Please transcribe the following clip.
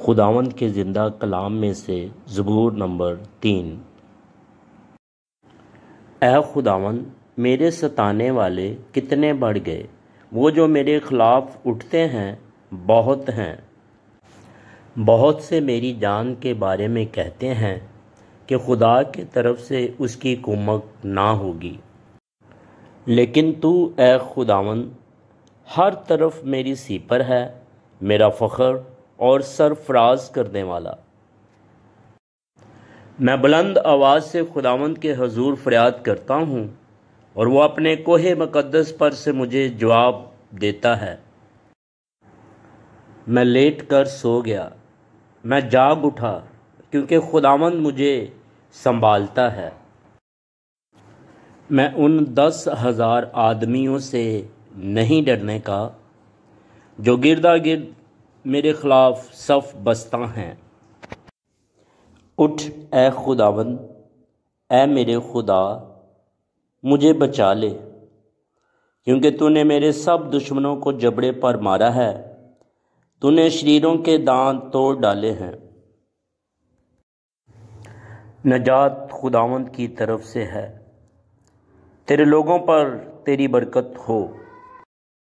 خداوند کے زندہ کلام میں سے زبور نمبر 3۔ اے خداوند، میرے ستانے والے کتنے بڑھ گئے، وہ جو میرے خلاف اٹھتے ہیں بہت ہیں۔ بہت سے میری جان کے بارے میں کہتے ہیں کہ خدا کی طرف سے اس کی کمک نہ ہوگی، لیکن تو اے خداوند ہر طرف میری سیپر ہے، میرا فخر اور سرفراز کرنے والا۔ میں بلند آواز سے خداوند کے حضور فریاد کرتا ہوں، اور وہ اپنے کوہ مقدس پر سے مجھے جواب دیتا ہے۔ میں لیٹ کر سو گیا، میں جاگ اٹھا، کیونکہ خداوند مجھے سنبھالتا ہے۔ میں ان 10,000 آدمیوں سے نہیں ڈرنے کا جو گردا گرد میرے خلاف صف بستہ ہیں۔ اٹھ اے خداوند، اے میرے خدا، مجھے بچا لے، کیونکہ تو نے میرے سب دشمنوں کو جبڑے پر مارا ہے، تو نے شریروں کے دانت توڑ ڈالے ہیں۔ نجات خداوند کی طرف سے ہے، تیرے لوگوں پر تیری برکت ہو۔